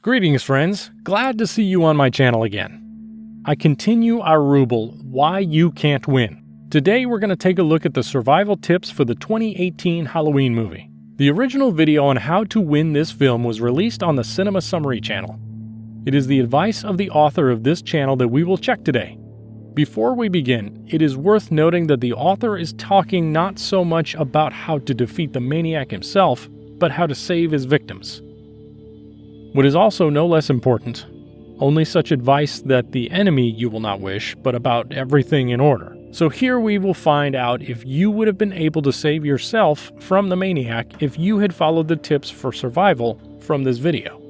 Greetings, friends. Glad to see you on my channel again. I continue our ruble, Why You Can't Win. Today we're going to take a look at the survival tips for the 2018 Halloween movie. The original video on how to win this film was released on the Cinema Summary channel. It is the advice of the author of this channel that we will check today. Before we begin, it is worth noting that the author is talking not so much about how to defeat the maniac himself, but how to save his victims. What is also no less important, only such advice that the enemy you will not wish, but about everything in order. So here we will find out if you would have been able to save yourself from the maniac if you had followed the tips for survival from this video.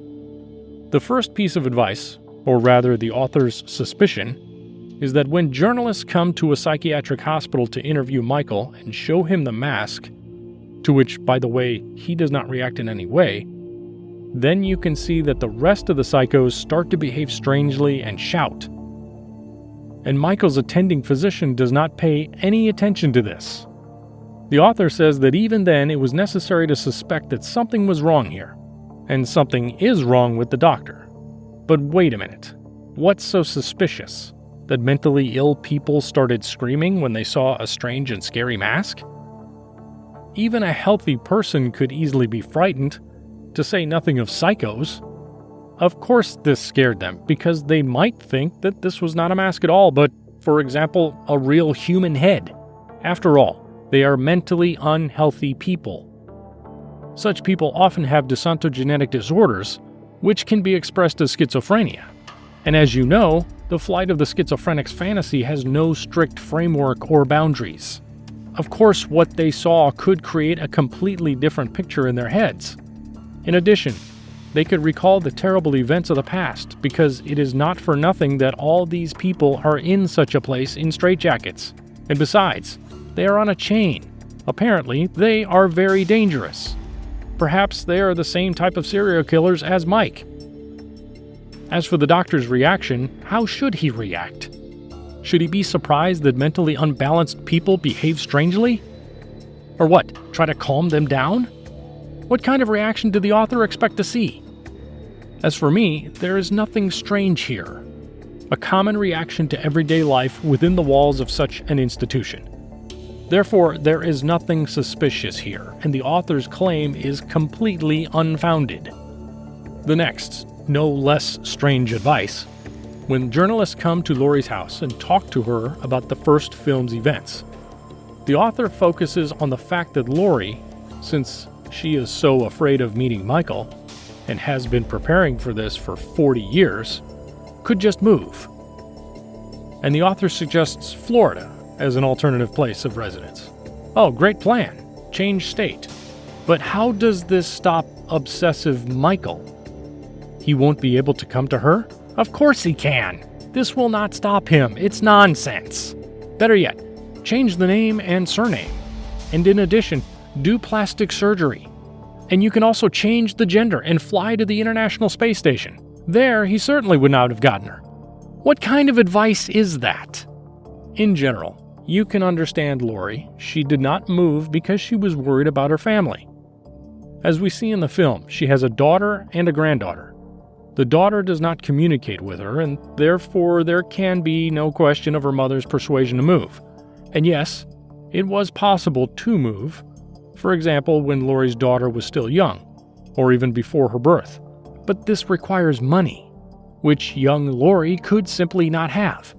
The first piece of advice, or rather the author's suspicion, is that when journalists come to a psychiatric hospital to interview Michael and show him the mask, to which, by the way, he does not react in any way, then you can see that the rest of the psychos start to behave strangely and shout. And Michael's attending physician does not pay any attention to this. The author says that even then it was necessary to suspect that something was wrong here, and something is wrong with the doctor. But wait a minute, what's so suspicious? That mentally ill people started screaming when they saw a strange and scary mask? Even a healthy person could easily be frightened, to say nothing of psychos. Of course this scared them, because they might think that this was not a mask at all, but, for example, a real human head. After all, they are mentally unhealthy people. Such people often have dysontogenetic disorders, which can be expressed as schizophrenia. And as you know, the flight of the schizophrenic's fantasy has no strict framework or boundaries. Of course, what they saw could create a completely different picture in their heads. In addition, they could recall the terrible events of the past, because it is not for nothing that all these people are in such a place in straitjackets. And besides, they are on a chain. Apparently, they are very dangerous. Perhaps they are the same type of serial killers as Mike. As for the doctor's reaction, how should he react? Should he be surprised that mentally unbalanced people behave strangely? Or what, try to calm them down? What kind of reaction did the author expect to see? As for me, there is nothing strange here. A common reaction to everyday life within the walls of such an institution. Therefore, there is nothing suspicious here, and the author's claim is completely unfounded. The next, no less strange advice, when journalists come to Laurie's house and talk to her about the first film's events. The author focuses on the fact that Laurie, since she is so afraid of meeting Michael, and has been preparing for this for 40 years, could just move. And the author suggests Florida as an alternative place of residence. Oh, great plan. Change state. But how does this stop obsessive Michael? He won't be able to come to her? Of course he can. This will not stop him. It's nonsense. Better yet, change the name and surname. And in addition, do plastic surgery. And you can also change the gender and fly to the International Space Station. There, he certainly would not have gotten her. What kind of advice is that? In general, you can understand Laurie. She did not move because she was worried about her family. As we see in the film, she has a daughter and a granddaughter. The daughter does not communicate with her, and therefore there can be no question of her mother's persuasion to move. And yes, it was possible to move, for example, when Laurie's daughter was still young, or even before her birth. But this requires money, which young Laurie could simply not have.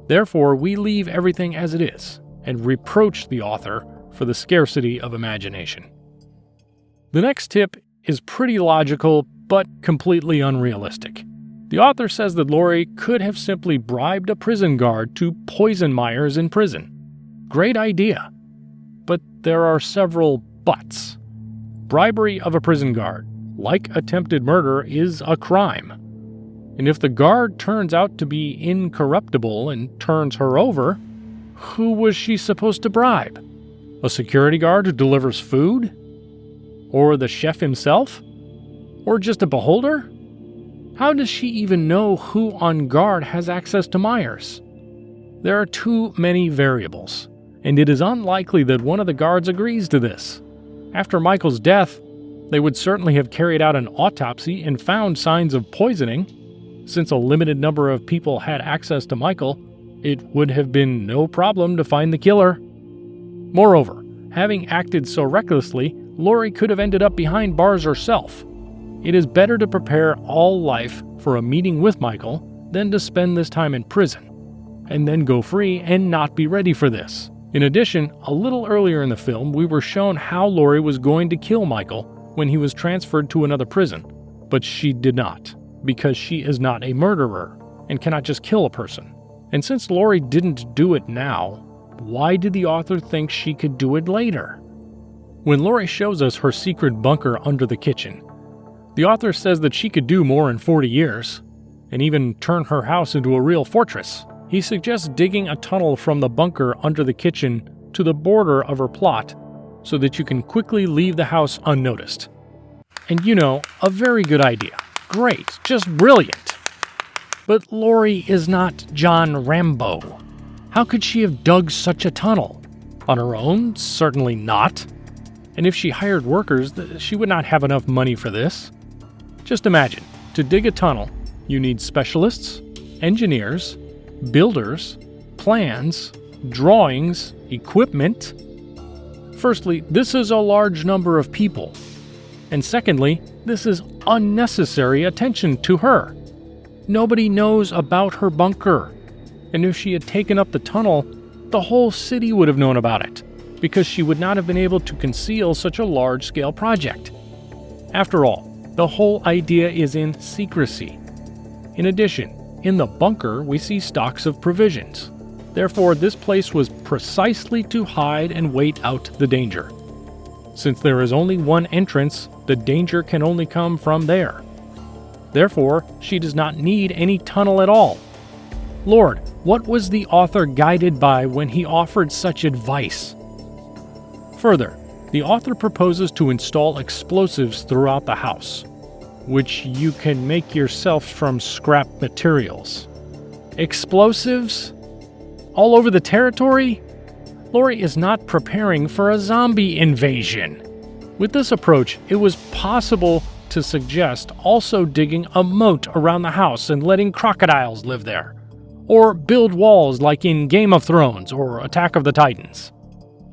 Therefore, we leave everything as it is, and reproach the author for the scarcity of imagination. The next tip is pretty logical, but completely unrealistic. The author says that Laurie could have simply bribed a prison guard to poison Myers in prison. Great idea. But there are several buts. Bribery of a prison guard, like attempted murder, is a crime. And if the guard turns out to be incorruptible and turns her over, who was she supposed to bribe? A security guard who delivers food? Or the chef himself? Or just a beholder? How does she even know who on guard has access to Myers? There are too many variables, and it is unlikely that one of the guards agrees to this. After Michael's death, They would certainly have carried out an autopsy and found signs of poisoning. Since a limited number of people had access to Michael, it would have been no problem to find the killer. Moreover, having acted so recklessly, Laurie could have ended up behind bars herself. It is better to prepare all life for a meeting with Michael than to spend this time in prison, and then go free and not be ready for this. In addition, a little earlier in the film, we were shown how Laurie was going to kill Michael when he was transferred to another prison, but she did not, because she is not a murderer and cannot just kill a person. And since Laurie didn't do it now, why did the author think she could do it later? When Laurie shows us her secret bunker under the kitchen, the author says that she could do more in 40 years, and even turn her house into a real fortress. He suggests digging a tunnel from the bunker under the kitchen to the border of her plot so that you can quickly leave the house unnoticed. And a very good idea. Great, just brilliant. But Laurie is not John Rambo. How could she have dug such a tunnel? On her own? Certainly not. And if she hired workers, she would not have enough money for this. Just imagine, to dig a tunnel, you need specialists, engineers, builders, plans, drawings, equipment. Firstly, this is a large number of people. And secondly, this is unnecessary attention to her. Nobody knows about her bunker. And if she had taken up the tunnel, the whole city would have known about it, because she would not have been able to conceal such a large-scale project. After all, the whole idea is in secrecy. In addition, in the bunker, we see stocks of provisions. Therefore, this place was precisely to hide and wait out the danger. Since there is only one entrance, the danger can only come from there. Therefore, she does not need any tunnel at all. Lord, what was the author guided by when he offered such advice? Further, the author proposes to install explosives throughout the house, which you can make yourself from scrap materials. Explosives? All over the territory? Laurie is not preparing for a zombie invasion. With this approach, it was possible to suggest also digging a moat around the house and letting crocodiles live there, or build walls like in Game of Thrones or Attack of the Titans.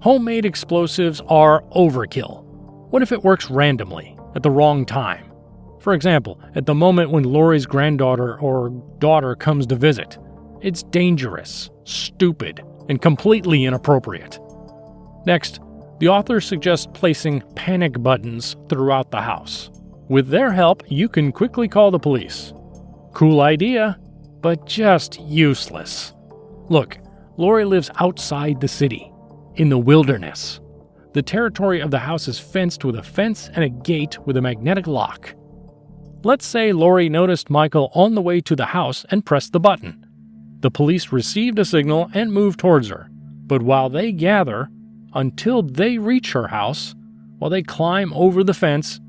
Homemade explosives are overkill. What if it works randomly, at the wrong time? For example, at the moment when Laurie's granddaughter or daughter comes to visit. It's dangerous, stupid, and completely inappropriate. Next, the author suggests placing panic buttons throughout the house. With their help, you can quickly call the police. Cool idea, but just useless. Look, Laurie lives outside the city, in the wilderness. The territory of the house is fenced with a fence and a gate with a magnetic lock. Let's say Laurie noticed Michael on the way to the house and pressed the button. The police received a signal and moved towards her. But while they gather, until they reach her house, while they climb over the fence,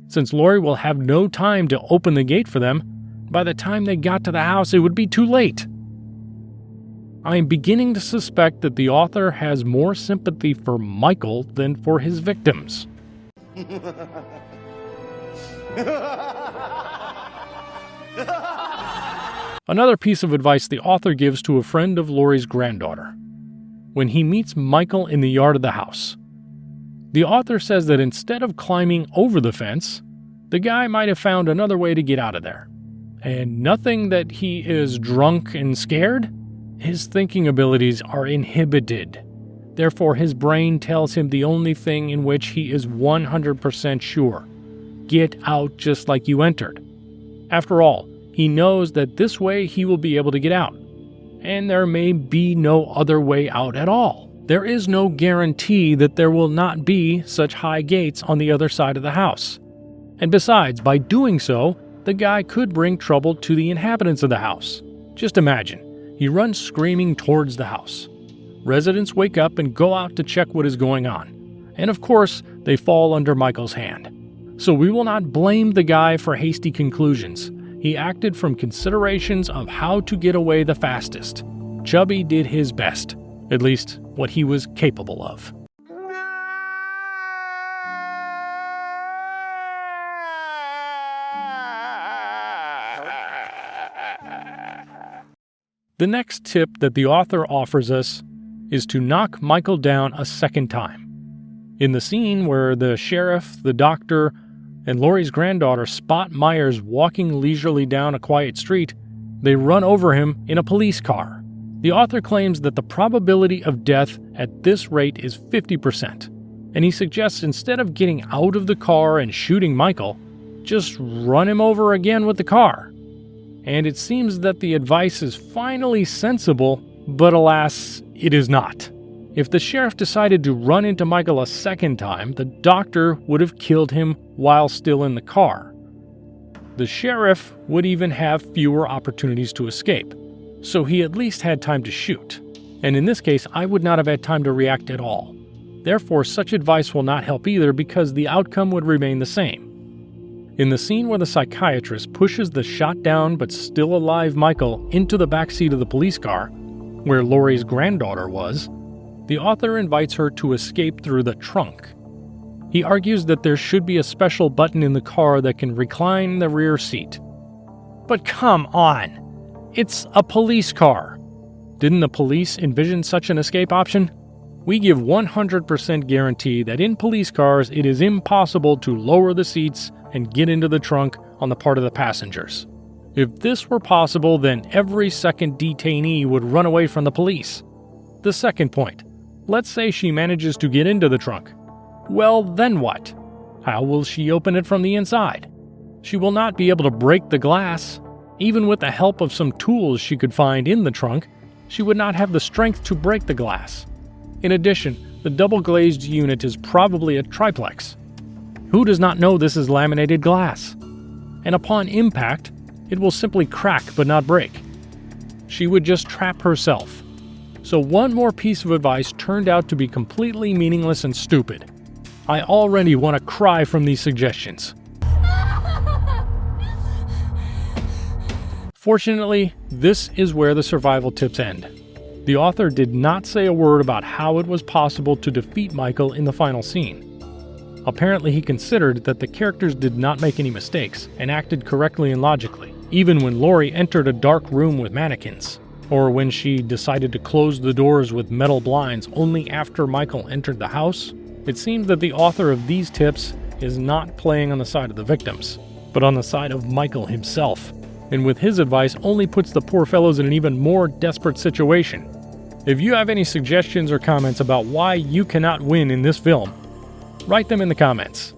since Laurie will have no time to open the gate for them, by the time they got to the house, it would be too late. I am beginning to suspect that the author has more sympathy for Michael than for his victims. Another piece of advice the author gives to a friend of Laurie's granddaughter. When he meets Michael in the yard of the house, the author says that instead of climbing over the fence, the guy might have found another way to get out of there. And nothing that he is drunk and scared. His thinking abilities are inhibited. Therefore, his brain tells him the only thing in which he is 100% sure. Get out just like you entered. After all, he knows that this way he will be able to get out. And there may be no other way out at all. There is no guarantee that there will not be such high gates on the other side of the house. And besides, by doing so, the guy could bring trouble to the inhabitants of the house. Just imagine, he runs screaming towards the house. Residents wake up and go out to check what is going on. And of course, they fall under Michael's hand. So we will not blame the guy for hasty conclusions. He acted from considerations of how to get away the fastest. Chubby did his best, at least what he was capable of. The next tip that the author offers us is to knock Michael down a second time. In the scene where the sheriff, the doctor, and Laurie's granddaughter spot Myers walking leisurely down a quiet street, they run over him in a police car. The author claims that the probability of death at this rate is 50%, and he suggests instead of getting out of the car and shooting Michael, just run him over again with the car. And it seems that the advice is finally sensible, but alas, it is not. If the sheriff decided to run into Michael a second time, the doctor would have killed him while still in the car. The sheriff would even have fewer opportunities to escape, so he at least had time to shoot. And in this case, I would not have had time to react at all. Therefore, such advice will not help either because the outcome would remain the same. In the scene where the psychiatrist pushes the shot down but still alive Michael into the backseat of the police car, where Laurie's granddaughter was, the author invites her to escape through the trunk. He argues that there should be a special button in the car that can recline the rear seat. But come on! It's a police car! Didn't the police envision such an escape option? We give 100% guarantee that in police cars it is impossible to lower the seats and get into the trunk on the part of the passengers. If this were possible, then every second detainee would run away from the police. The second point. Let's say she manages to get into the trunk. Well, then what? How will she open it from the inside? She will not be able to break the glass. Even with the help of some tools she could find in the trunk, she would not have the strength to break the glass. In addition, the double-glazed unit is probably a triplex. Who does not know this is laminated glass? And upon impact, it will simply crack but not break. She would just trap herself. So one more piece of advice turned out to be completely meaningless and stupid. I already want to cry from these suggestions. Fortunately, this is where the survival tips end. The author did not say a word about how it was possible to defeat Michael in the final scene. Apparently he considered that the characters did not make any mistakes and acted correctly and logically, even when Laurie entered a dark room with mannequins, or when she decided to close the doors with metal blinds only after Michael entered the house. It seems that the author of these tips is not playing on the side of the victims, but on the side of Michael himself, and with his advice only puts the poor fellows in an even more desperate situation. If you have any suggestions or comments about why you cannot win in this film, write them in the comments.